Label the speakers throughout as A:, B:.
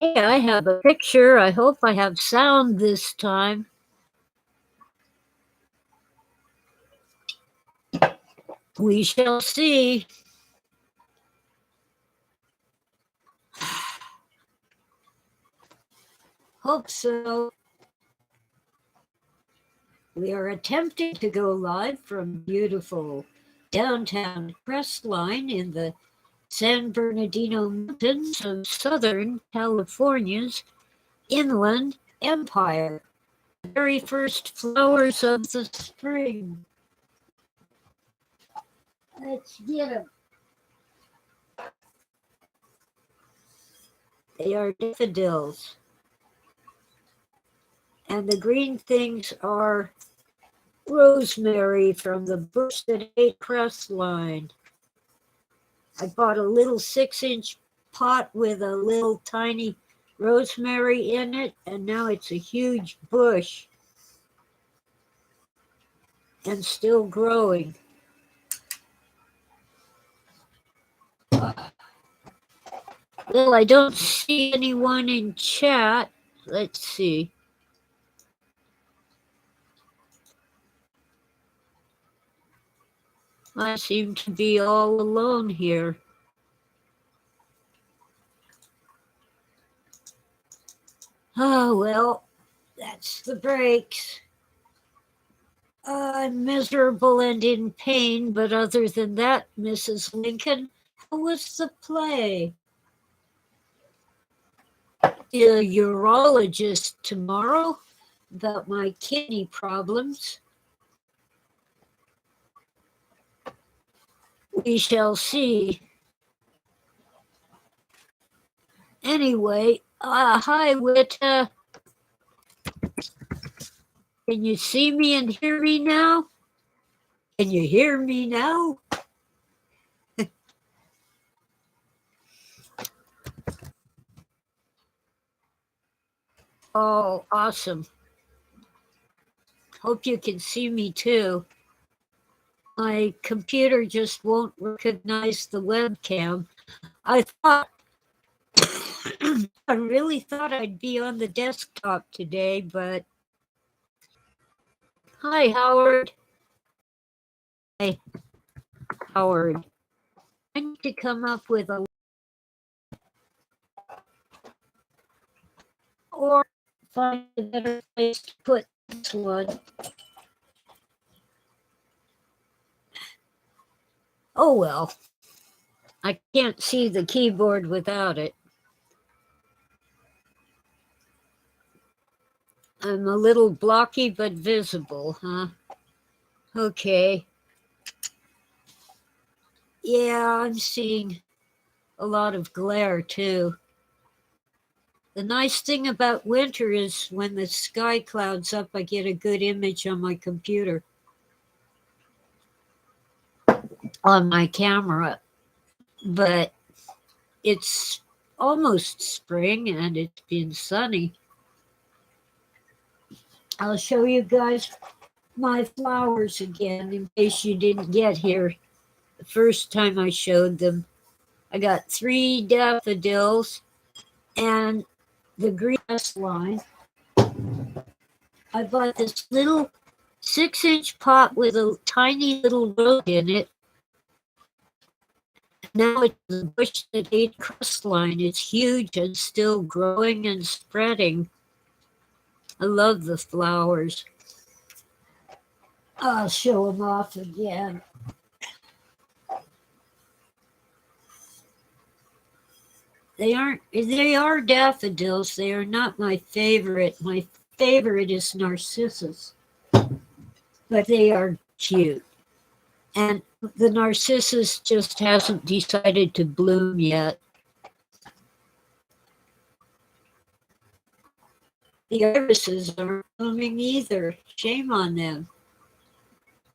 A: Okay, I have a picture. I hope I have sound this time. We shall see. Hope so. We are attempting to go live from beautiful downtown Crestline in the San Bernardino Mountains of Southern California's Inland Empire. The very first flowers of the spring. Let's get them. They are daffodils. And the green things are rosemary from the bush that ate Crestline. I bought a little 6-inch pot with a little tiny rosemary in it, and now it's a huge bush and still growing. Well, I don't see anyone in chat. Let's see. I seem to be all alone here. Oh, well, that's the breaks. I'm miserable and in pain, but other than that, Mrs. Lincoln, how was the play? The urologist tomorrow about my kidney problems. We shall see. Anyway, hi, Wita. Can you see me and hear me now? Can you hear me now? Oh, awesome. Hope you can see me too. My computer just won't recognize the webcam. I really thought I'd be on the desktop today, but hi, Howard. Hi, Howard. I need to come up with a or find a better place to put this one. Oh well, I can't see the keyboard without it. I'm a little blocky but visible, huh? Okay. Yeah, I'm seeing a lot of glare too. The nice thing about winter is when the sky clouds up, I get a good image on my computer, on my camera. But it's almost spring and it's been sunny. I'll show you guys my flowers again in case you didn't get here the first time I showed them. I got 3 daffodils and the grass line. I bought this little 6-inch pot with a tiny little rose in it. Now it's the bush that ate Crestline. It's huge and still growing and spreading. I love the flowers. I'll show them off again. They are daffodils. They are not my favorite. My favorite is narcissus, but they are cute. And the narcissus just hasn't decided to bloom yet. The irises aren't blooming either. Shame on them.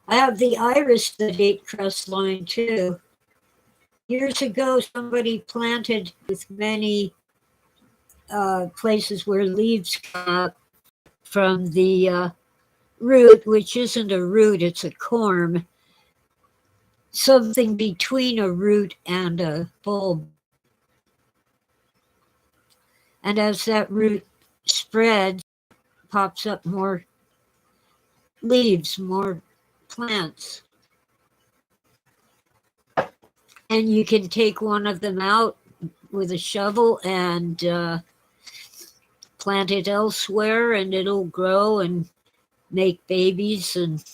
A: I have the iris that ate Crestline too. Years ago, somebody planted with many places where leaves come up from the root, which isn't a root, it's a corm. Something between a root and a bulb. And as that root spreads, pops up more leaves, more plants. And you can take one of them out with a shovel and plant it elsewhere, and it'll grow and make babies and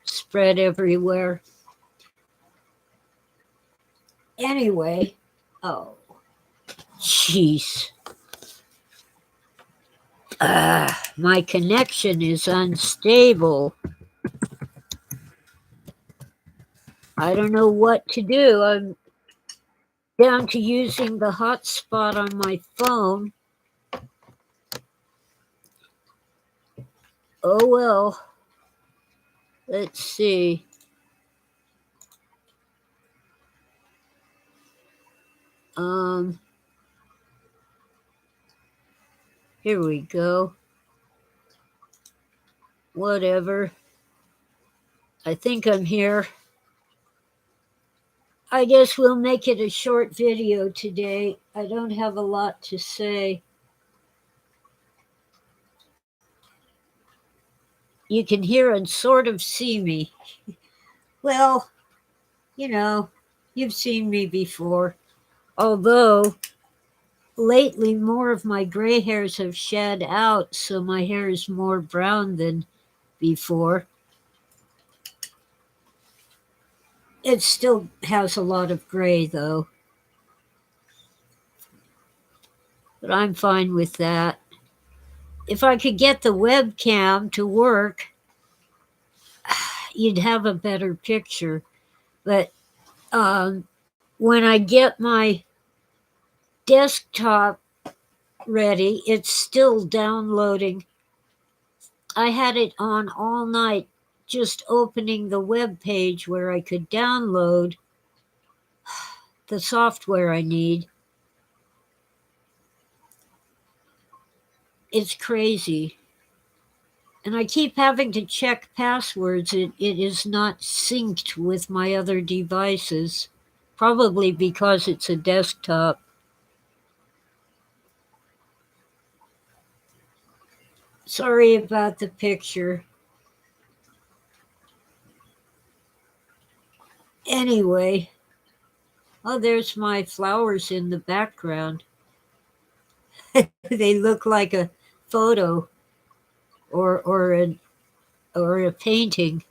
A: spread everywhere. Anyway, oh, jeez. My connection is unstable. I don't know what to do. I'm down to using the hotspot on my phone. Oh well. Let's see. Here we go. Whatever. I think I'm here. I guess we'll make it a short video today. I don't have a lot to say. You can hear and sort of see me. Well, you know, you've seen me before. Although, lately more of my gray hairs have shed out, so my hair is more brown than before. It still has a lot of gray, though. But I'm fine with that. If I could get the webcam to work, you'd have a better picture. But when I get my desktop ready, it's still downloading. I had it on all night, just opening the web page where I could download the software I need. It's crazy. And I keep having to check passwords. It is not synced with my other devices, probably because it's a desktop. Sorry about the picture. Anyway, oh, there's my flowers in the background. They look like a photo or a painting.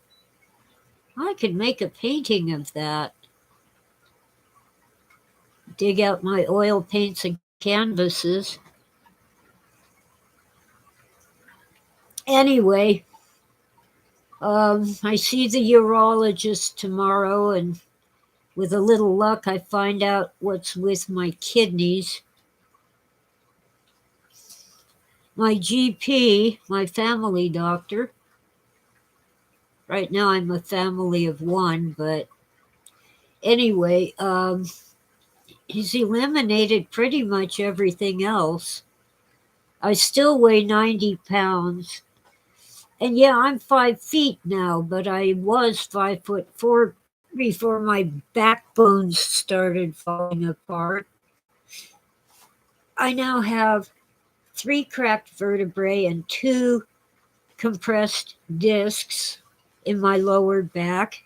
A: I could make a painting of that. Dig out my oil paints and canvases. Anyway, I see the urologist tomorrow, and with a little luck, I find out what's with my kidneys. My GP, my family doctor, right now I'm a family of one, but anyway, he's eliminated pretty much everything else. I still weigh 90 pounds. And yeah, I'm 5 feet now, but I was 5'4" before my backbones started falling apart. I now have 3 cracked vertebrae and 2 compressed discs in my lower back.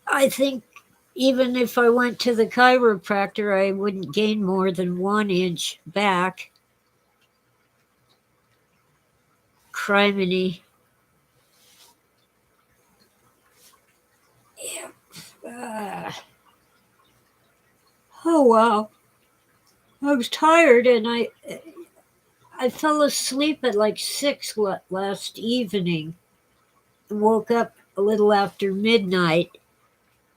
A: I think even if I went to the chiropractor, I wouldn't gain more than 1 inch back. Criminy. Yeah. Oh wow. I was tired, and I fell asleep at like 6 last evening and woke up a little after midnight,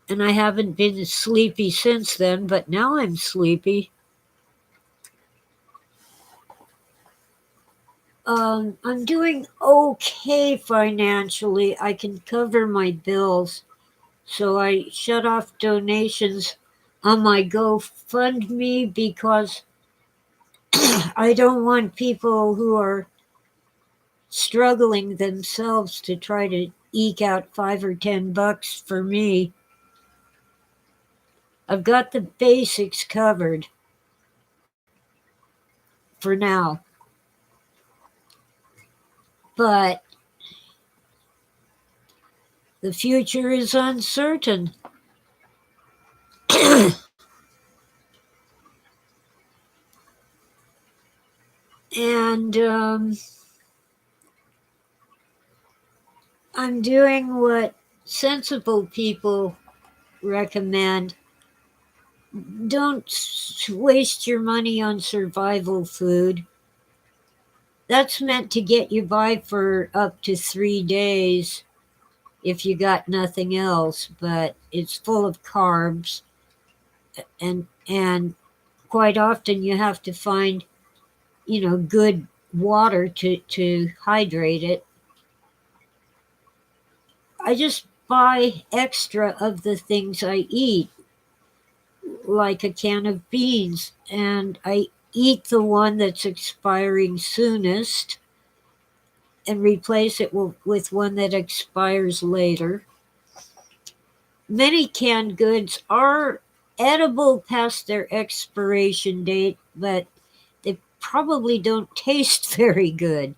A: and I haven't been sleepy since then, but now I'm sleepy. I'm doing okay financially. I can cover my bills, so I shut off donations on my GoFundMe because I don't want people who are struggling themselves to try to eke out $5 or $10 for me. I've got the basics covered for now. But the future is uncertain. And I'm doing what sensible people recommend. Don't waste your money on survival food. That's meant to get you by for up to 3 days if you got nothing else, but it's full of carbs, and quite often you have to find, good water to hydrate it. I just buy extra of the things I eat, like a can of beans, and I eat the one that's expiring soonest and replace it with one that expires later. Many canned goods are edible past their expiration date, but they probably don't taste very good.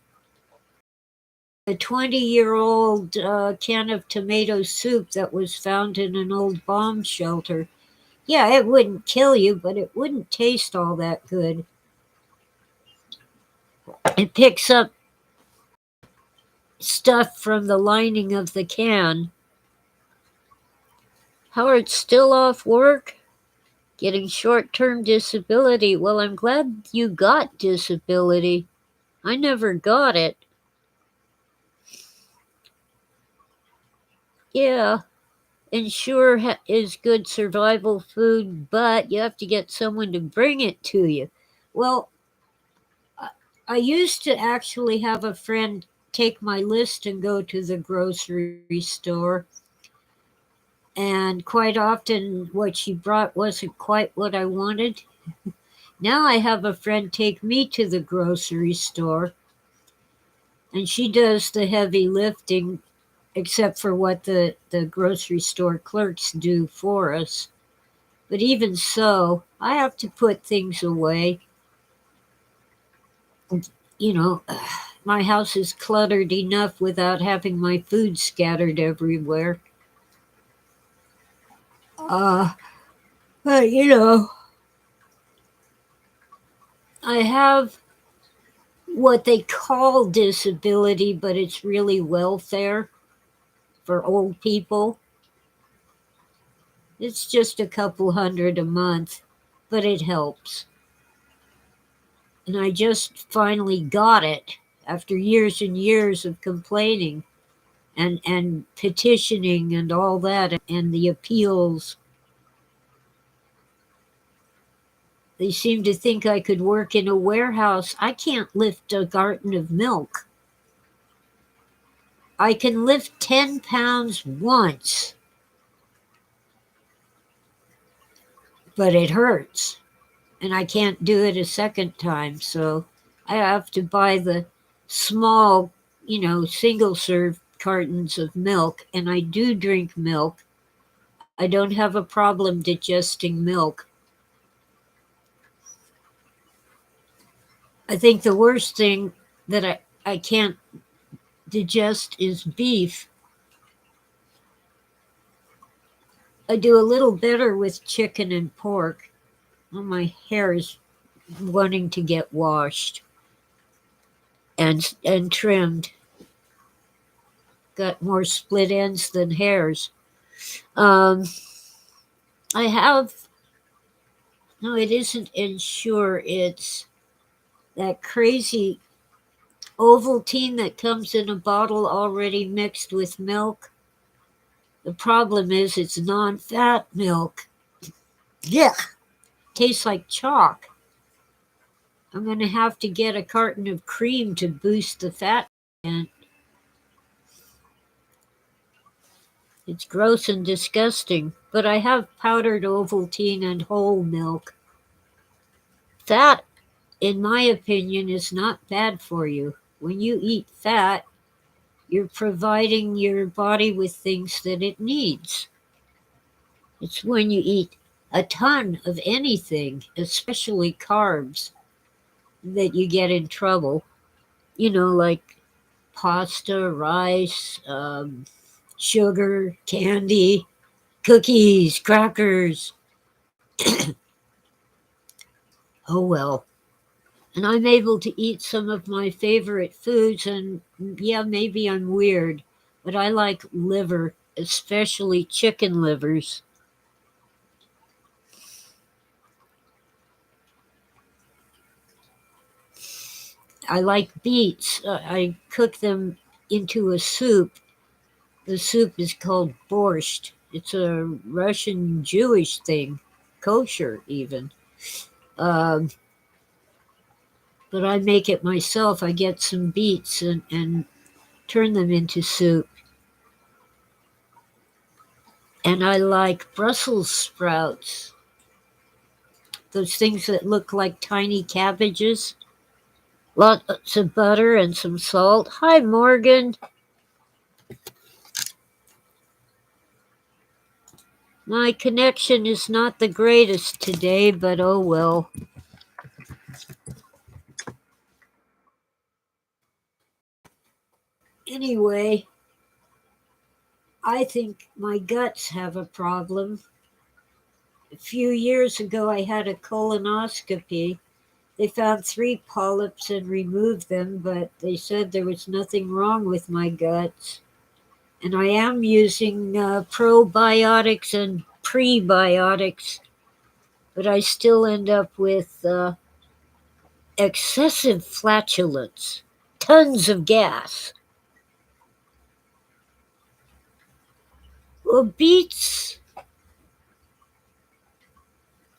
A: A 20-year-old can of tomato soup that was found in an old bomb shelter. Yeah, it wouldn't kill you, but it wouldn't taste all that good. It picks up stuff from the lining of the can. Howard's still off work? Getting short-term disability. Well, I'm glad you got disability. I never got it. Yeah, Ensure is good survival food, but you have to get someone to bring it to you. Well, I used to actually have a friend take my list and go to the grocery store. And quite often, what she brought wasn't quite what I wanted. Now I have a friend take me to the grocery store, and she does the heavy lifting, except for what the grocery store clerks do for us. But even so, I have to put things away. You know, my house is cluttered enough without having my food scattered everywhere. But I have what they call disability, but it's really welfare for old people. It's just a couple hundred a month, but it helps. And I just finally got it after years and years of complaining and petitioning and all that and the appeals. They seem to think I could work in a warehouse. I can't lift a carton of milk. I can lift 10 pounds once, but it hurts. And I can't do it a second time. So I have to buy the small, single serve cartons of milk. And I do drink milk. I don't have a problem digesting milk. I think the worst thing that I can't digest is beef. I do a little better with chicken and pork. Well, my hair is wanting to get washed and trimmed. Got more split ends than hairs. Um, I have, no, it isn't Ensure. It's that crazy Ovaltine that comes in a bottle already mixed with milk. The problem is it's non-fat milk. Yeah, tastes like chalk. I'm going to have to get a carton of cream to boost the fat content. It's gross and disgusting, but I have powdered Ovaltine and whole milk. Fat, in my opinion, is not bad for you. When you eat fat, you're providing your body with things that it needs. It's when you eat a ton of anything, especially carbs, that you get in trouble. Like pasta, rice, sugar, candy, cookies, crackers. Oh well. And I'm able to eat some of my favorite foods, and yeah, maybe I'm weird, but I like liver, especially chicken livers. I like beets. I cook them into a soup. The soup is called borscht. It's a Russian Jewish thing, kosher even. Um, but I make it myself. I get some beets and turn them into soup. And I like Brussels sprouts, those things that look like tiny cabbages. Lots of butter and some salt. Hi, Morgan. My connection is not the greatest today, but oh well. Anyway, I think my guts have a problem. A few years ago, I had a colonoscopy. They found 3 polyps and removed them, but they said there was nothing wrong with my guts. And I am using probiotics and prebiotics, but I still end up with excessive flatulence, tons of gas. Well, beets,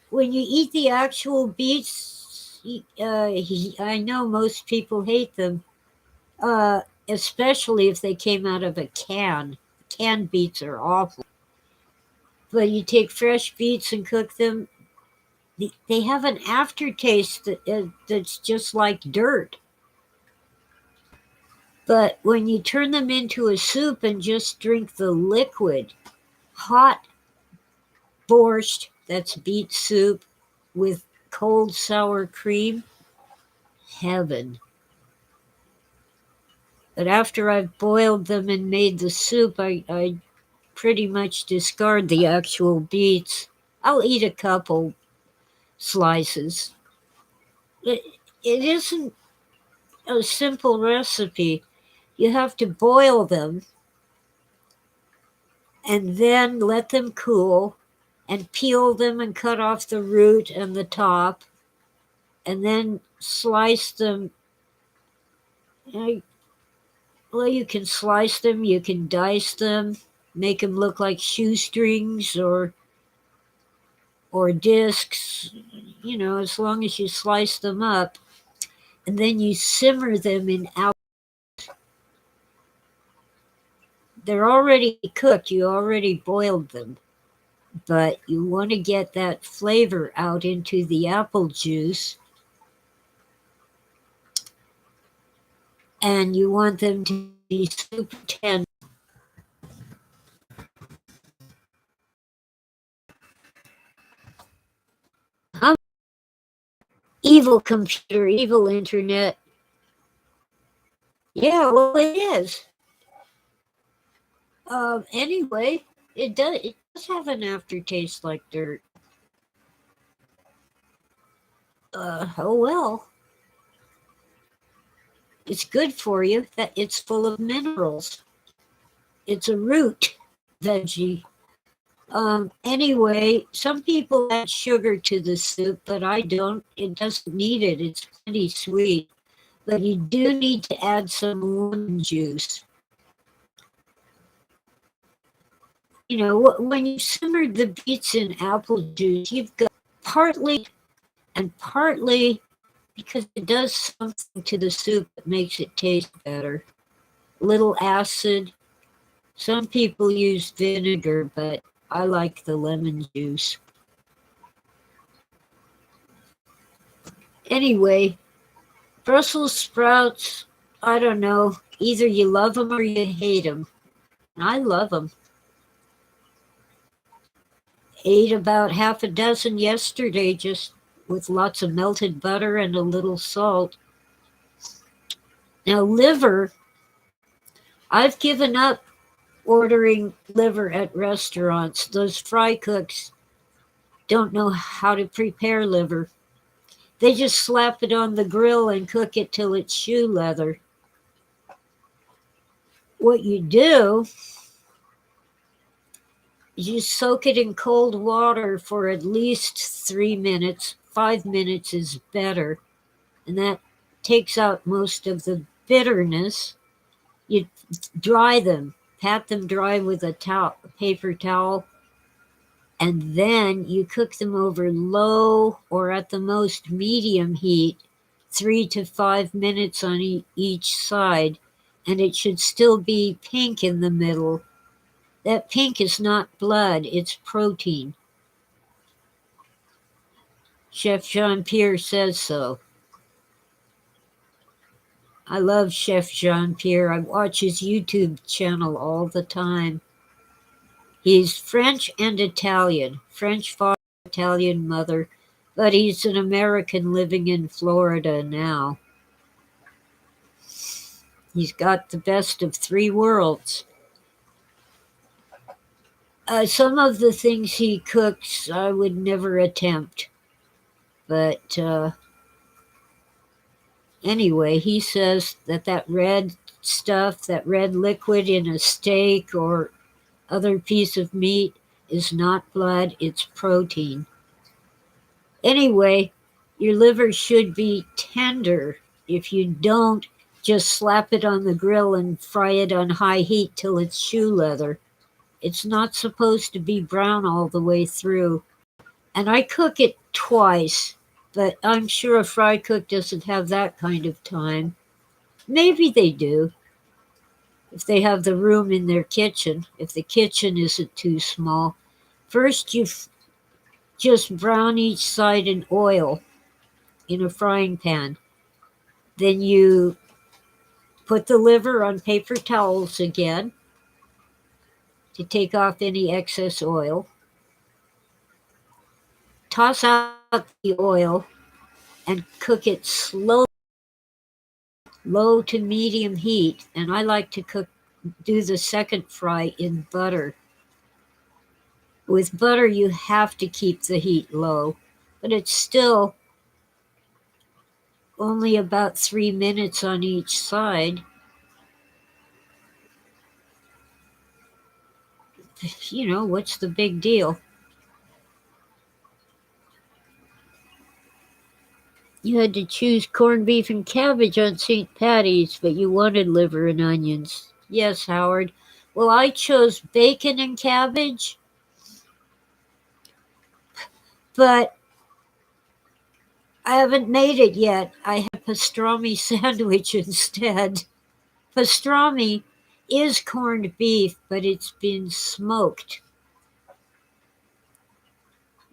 A: when you eat the actual beets, I know most people hate them, uh, especially if they came out of a can. Canned beets are awful. But you take fresh beets and cook them, they have an aftertaste that's just like dirt. But when you turn them into a soup and just drink the liquid, hot borscht, that's beet soup with cold sour cream, heaven. But after I've boiled them and made the soup, I pretty much discard the actual beets. I'll eat a couple slices. It, it isn't a simple recipe. You have to boil them and then let them cool and peel them and cut off the root and the top and then slice them. Well, you can slice them, you can dice them, make them look like shoestrings or discs, as long as you slice them up. And then you simmer them in out. They're already cooked, you already boiled them, but you want to get that flavor out into the apple juice, and you want them to be super tender. Huh? Evil computer, evil internet. Yeah, well, it is. Anyway, it does have an aftertaste like dirt. Oh well. It's good for you. That it's full of minerals. It's a root veggie. Anyway, some people add sugar to the soup, but I don't. It doesn't need it. It's pretty sweet. But you do need to add some lemon juice. When you simmered the beets in apple juice, you've got partly and partly because it does something to the soup that makes it taste better. Little acid. Some people use vinegar, but I like the lemon juice. Anyway, Brussels sprouts, I don't know. Either you love them or you hate them. I love them. Ate about half a dozen yesterday, just with lots of melted butter and a little salt. Now, liver, I've given up ordering liver at restaurants. Those fry cooks don't know how to prepare liver. They just slap it on the grill and cook it till it's shoe leather. What you do is you soak it in cold water for at least 3 minutes. 5 minutes is better, and that takes out most of the bitterness. You dry them, pat them dry with a paper towel, and then you cook them over low or at the most medium heat, 3 to 5 minutes on each side, and it should still be pink in the middle. That pink is not blood, it's protein. Chef Jean-Pierre says so. I love Chef Jean-Pierre. I watch his YouTube channel all the time. He's French and Italian. French father, Italian mother, but he's an American living in Florida now. He's got the best of 3 worlds. Some of the things he cooks I would never attempt. But anyway, he says that red stuff, that red liquid in a steak or other piece of meat is not blood, it's protein. Anyway, your liver should be tender. If you don't, just slap it on the grill and fry it on high heat till it's shoe leather. It's not supposed to be brown all the way through. And I cook it twice, but I'm sure a fry cook doesn't have that kind of time. Maybe they do, if they have the room in their kitchen, if the kitchen isn't too small. First, you just brown each side in oil in a frying pan. Then you put the liver on paper towels again to take off any excess oil. Toss out the oil and cook it slowly, low to medium heat. And I like to do the second fry in butter. With butter, you have to keep the heat low, but it's still only about 3 minutes on each side. You know, what's the big deal? You had to choose corned beef and cabbage on St. Patty's, but you wanted liver and onions. Yes, Howard. Well, I chose bacon and cabbage, but I haven't made it yet. I had pastrami sandwich instead. Pastrami is corned beef, but it's been smoked.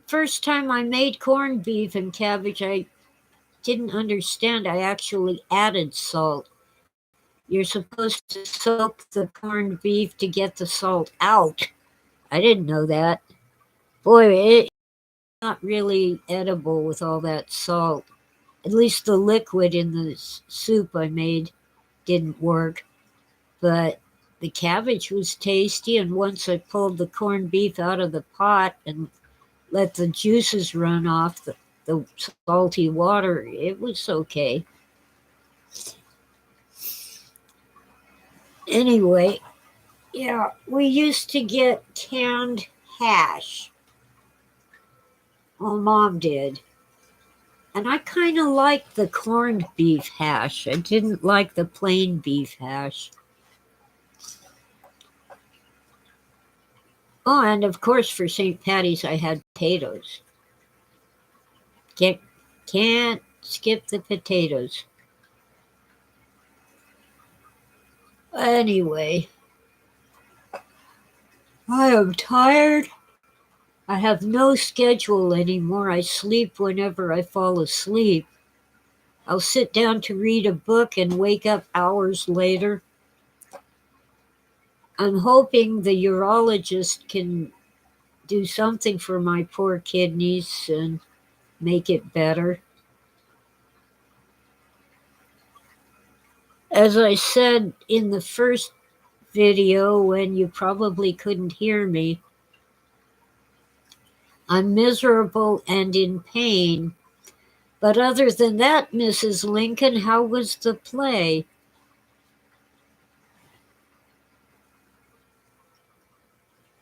A: First time I made corned beef and cabbage, I didn't understand. I actually added salt. You're supposed to soak the corned beef to get the salt out. I didn't know that. Boy, it's not really edible with all that salt. At least the liquid in the soup I made didn't work. But the cabbage was tasty, and once I pulled the corned beef out of the pot and let the juices run off the salty water, it was okay. Anyway, yeah, we used to get canned hash. Well, Mom did. And I kind of liked the corned beef hash. I didn't like the plain beef hash. Oh, and of course for St. Patty's I had potatoes. Can't skip the potatoes. Anyway, I am tired. I have no schedule anymore. I sleep whenever I fall asleep. I'll sit down to read a book and wake up hours later. I'm hoping the urologist can do something for my poor kidneys and make it better. As I said in the first video, when you probably couldn't hear me, I'm miserable and in pain. But other than that, Mrs. Lincoln, how was the play?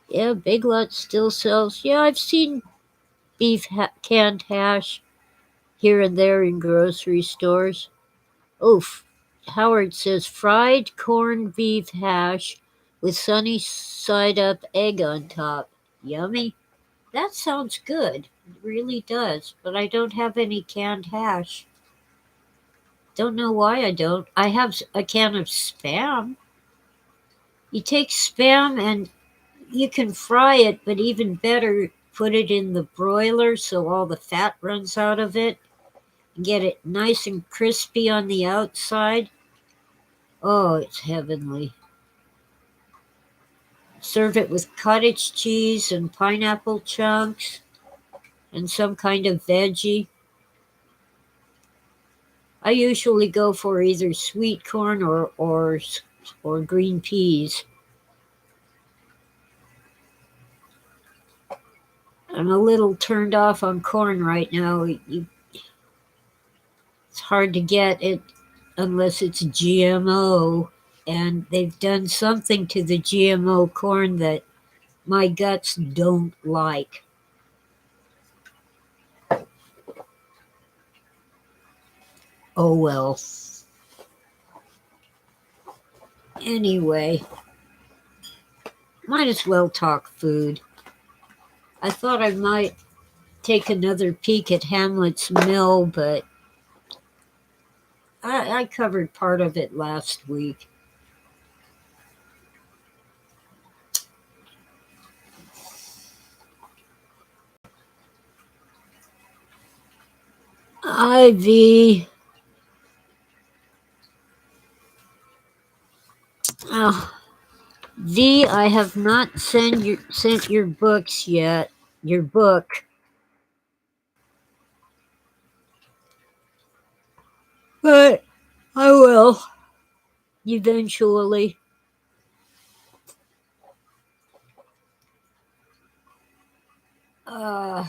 A: Yeah, Big Lots still sells. Yeah, I've seen canned hash here and there in grocery stores. Oof. Howard says fried corned beef hash with sunny side up egg on top. Yummy. That sounds good. It really does. But I don't have any canned hash. Don't know why I don't. I have a can of Spam. You take Spam and you can fry it, but even better, put it in the broiler so all the fat runs out of it. Get it nice and crispy on the outside. Oh, it's heavenly. Serve it with cottage cheese and pineapple chunks and some kind of veggie. I usually go for either sweet corn or green peas. I'm a little turned off on corn right now. It's hard to get it unless it's GMO, and they've done something to the GMO corn that my guts don't like. Oh well. Anyway, might as well talk food. I thought I might take another peek at Hamlet's Mill, but I covered part of it last week. Ivy. Oh, V, I have not sent your books yet. Your book. But I will. Eventually. Uh,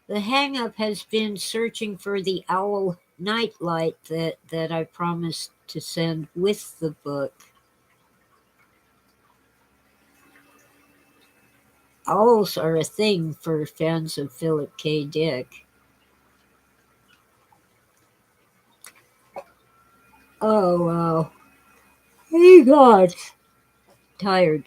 A: the hang-up has been searching for the owl nightlight that I promised to send with the book. Owls are a thing for fans of Philip K. Dick. Oh, wow. Hey, God. Tired.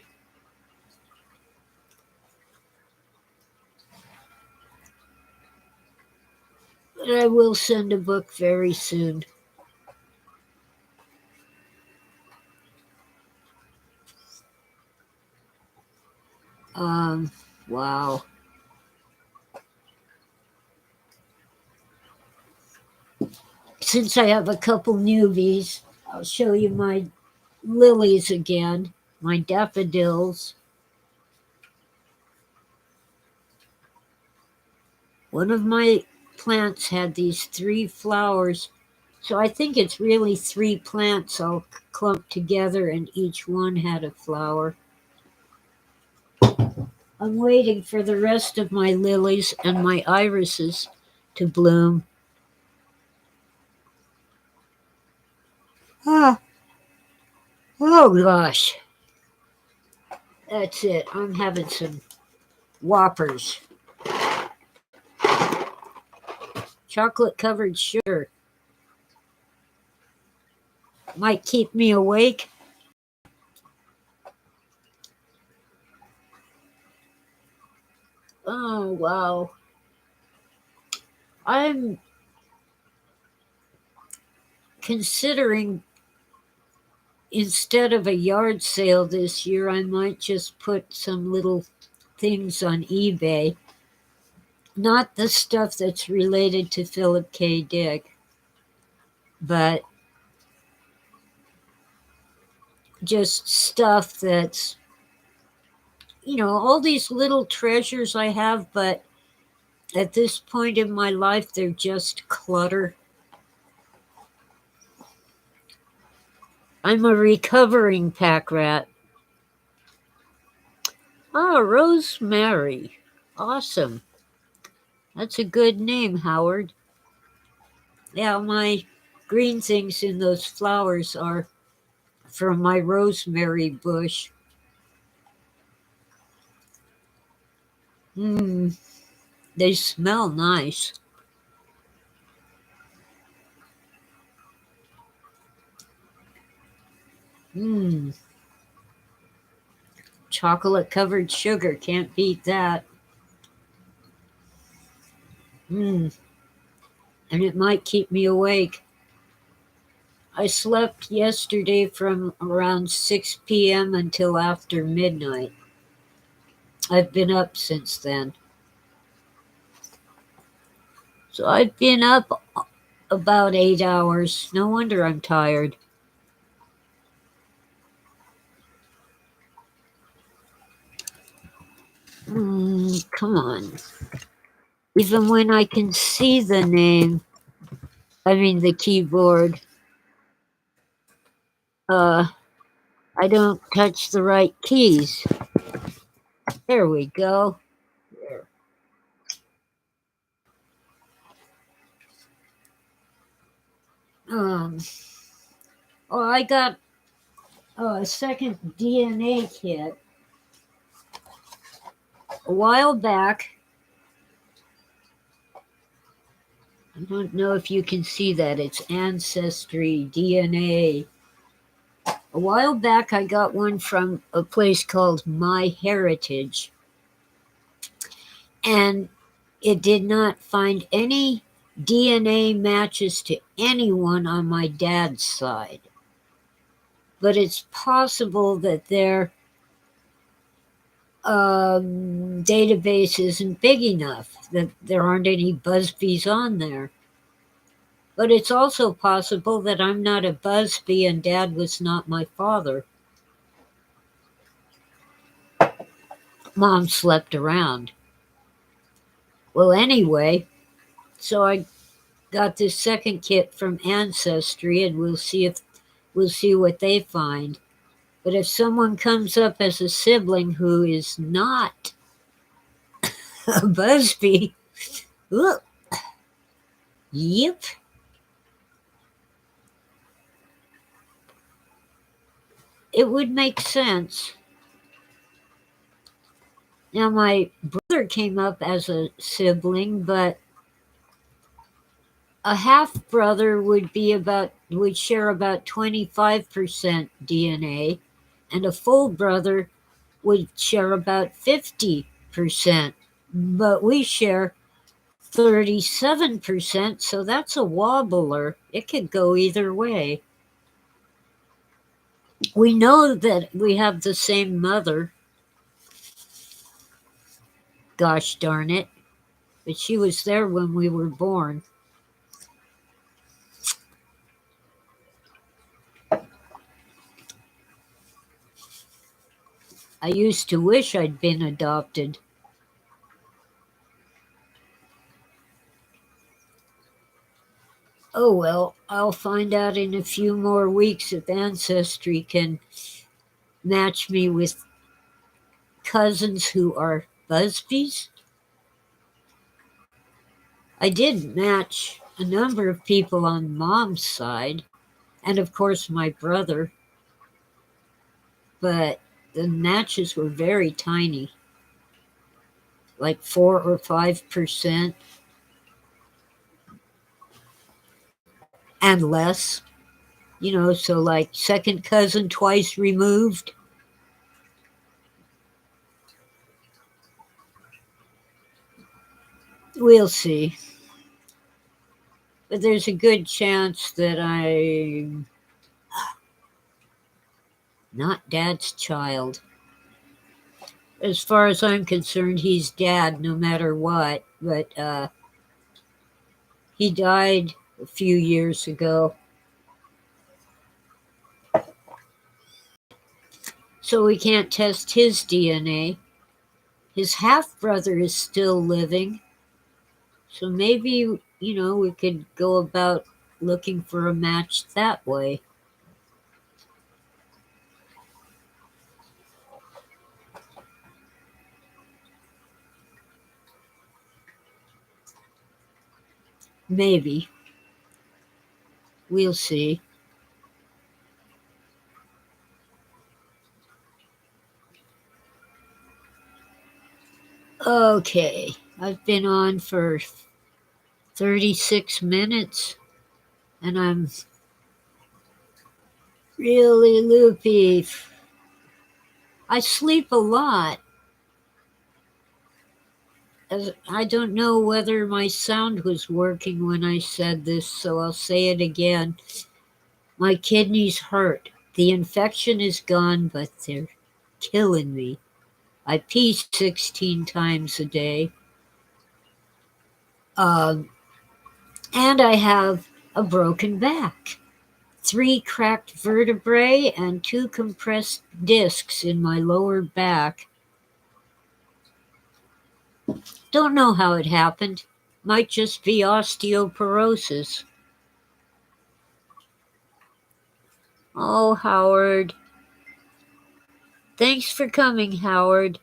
A: But I will send a book very soon. Wow. Since I have a couple newbies, I'll show you my lilies again, my daffodils. One of my plants had these 3 flowers, so I think it's really 3 plants all clumped together, and each one had a flower. I'm waiting for the rest of my lilies and my irises to bloom. Ah, oh gosh. That's it. I'm having some Whoppers. Chocolate covered sugar. Might keep me awake. Oh, wow. I'm considering, instead of a yard sale this year, I might just put some little things on eBay. Not the stuff that's related to Philip K. Dick, but just stuff that's all these little treasures I have, but at this point in my life, they're just clutter. I'm a recovering pack rat. Ah, Rosemary. Awesome. That's a good name, Howard. Yeah, my green things in those flowers are from my rosemary bush. Mmm, they smell nice. Mmm, chocolate covered sugar. Can't beat that. Mmm, and it might keep me awake. I slept yesterday from around 6 p.m. until after midnight. I've been up since then. So I've been up about 8 hours. No wonder I'm tired. Come on. Even when I can see the name, I mean the keyboard, uh, I don't touch the right keys. There we go. There. Um, oh, I got a second DNA kit a while back. I don't know if you can see that. It's Ancestry DNA. A while back, I got one from a place called My Heritage, and it did not find any DNA matches to anyone on my dad's side. But it's possible that their database isn't big enough, that there aren't any Busbys on there. But it's also possible that I'm not a Busby and Dad was not my father. Mom slept around. Well, anyway, so I got this second kit from Ancestry, and we'll see what they find. But if someone comes up as a sibling who is not a Busby, look, yep, it would make sense. Now, my brother came up as a sibling, but a half brother would share about 25% DNA, and a full brother would share about 50%. But we share 37%, so that's a wobbler. It could go either way. We know that we have the same mother. Gosh darn it. But she was there when we were born. I used to wish I'd been adopted. Oh well, I'll find out in a few more weeks if Ancestry can match me with cousins who are Busbies. I did match a number of people on Mom's side, and of course my brother, but the matches were very tiny, like 4 or 5% and less. So like second cousin twice removed. We'll see. But there's a good chance that I'm not Dad's child. As far as I'm concerned, he's Dad no matter what. But he died a few years ago. So we can't test his DNA. his half brother is still living. So maybe, we could go about looking for a match that way. Maybe. We'll see. Okay. I've been on for 36 minutes and I'm really loopy. I sleep a lot. I don't know whether my sound was working when I said this, so I'll say it again. My kidneys hurt. The infection is gone, but they're killing me. I pee 16 times a day. Um, and I have a broken back, 3 cracked vertebrae, and 2 compressed discs in my lower back. Don't know how it happened. Might just be osteoporosis. Oh, Howard. Thanks for coming, Howard.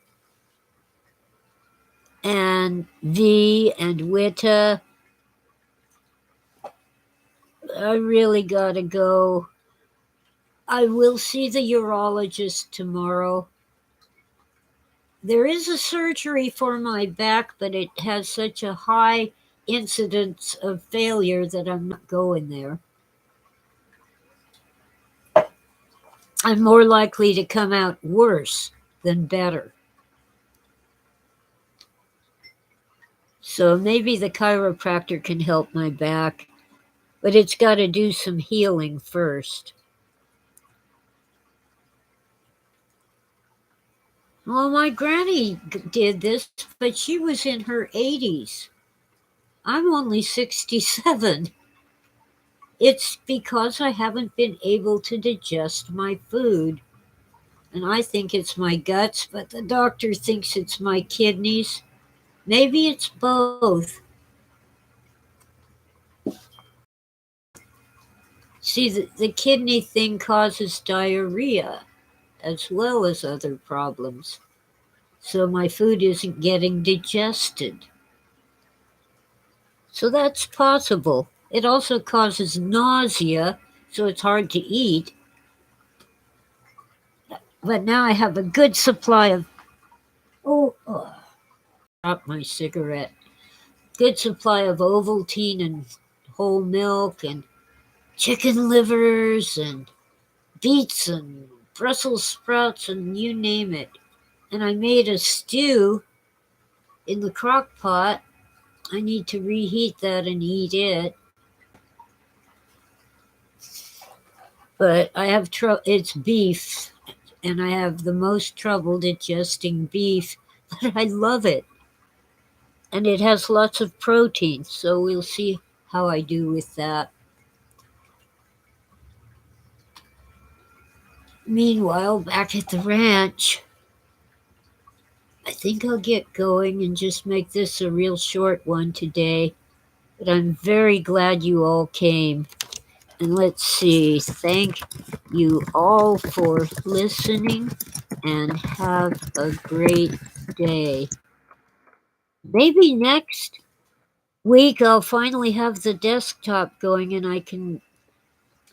A: And V and Witta. I really gotta go. I will see the urologist tomorrow. There is a surgery for my back, but it has such a high incidence of failure that I'm not going there. I'm more likely to come out worse than better. So maybe the chiropractor can help my back, but it's got to do some healing first. Well, my granny did this, but she was in her 80s. I'm only 67. It's because I haven't been able to digest my food. And I think it's my guts, but the doctor thinks it's my kidneys. Maybe it's both. See, the kidney thing causes diarrhea as well as other problems. So my food isn't getting digested. So that's possible. It also causes nausea, so it's hard to eat. But now I have a good supply of. Drop my cigarette. Good supply of Ovaltine and whole milk and chicken livers and beets and Brussels sprouts and you name it. And I made a stew in the crock pot. I need to reheat that and eat it. But I have it's beef, and I have the most trouble digesting beef, but I love it. And it has lots of protein, so we'll see how I do with that. Meanwhile, back at the ranch, I think I'll get going and just make this a real short one today. But I'm very glad you all came. And let's see, thank you all for listening and have a great day. Maybe next week I'll finally have the desktop going and I can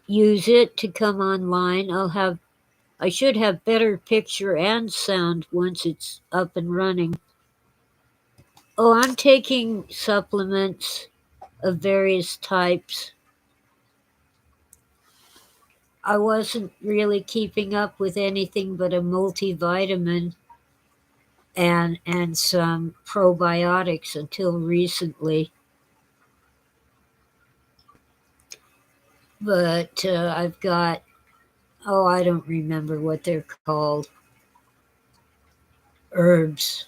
A: use it to come online. I should have better picture and sound once it's up and running. Oh, I'm taking supplements of various types. I wasn't really keeping up with anything but a multivitamin and some probiotics until recently. But I've got, I don't remember what they're called, herbs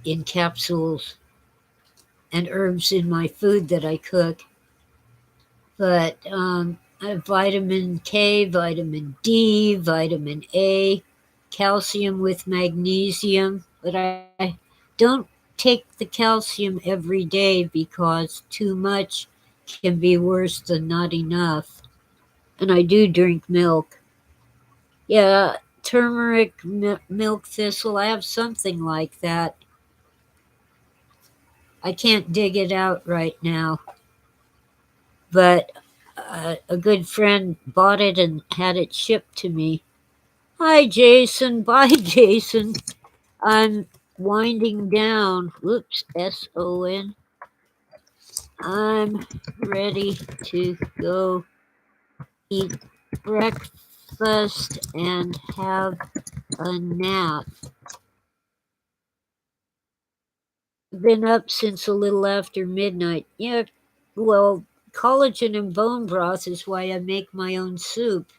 A: in capsules and herbs in my food that I cook. But I have vitamin K, vitamin D, vitamin A, calcium with magnesium, But I don't take the calcium every day because too much can be worse than not enough. And I do drink milk. Yeah, turmeric milk thistle. I have something like that. I can't dig it out right now, but a good friend bought it and had it shipped to me. Hi, Jason. Bye, Jason. I'm winding down. Whoops, SON. I'm ready to go eat breakfast and have a nap. Been up since a little after midnight. Yeah, well, collagen and bone broth is why I make my own soup.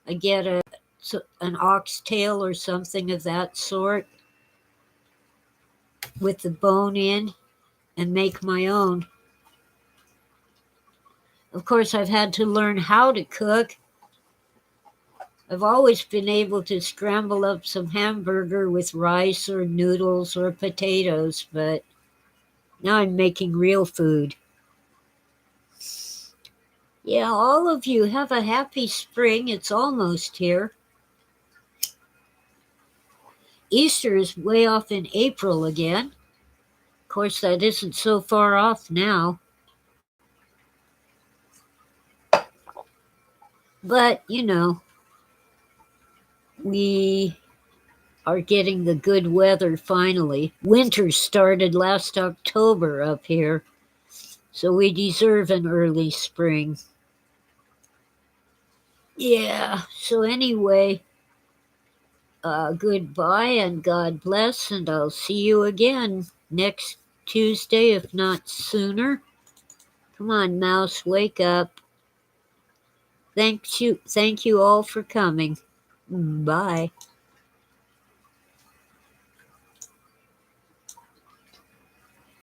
A: I get an oxtail or something of that sort with the bone in and make my own. Of course, I've had to learn how to cook. I've always been able to scramble up some hamburger with rice or noodles or potatoes, but now I'm making real food. Yeah, all of you have a happy spring. It's almost here. Easter is way off in April again. Of course, that isn't so far off now. But, we are getting the good weather finally. Winter started last October up here, so we deserve an early spring. Yeah, so anyway, goodbye and God bless, and I'll see you again next Tuesday, if not sooner. Come on, Mouse, wake up. Thank you all for coming. Bye.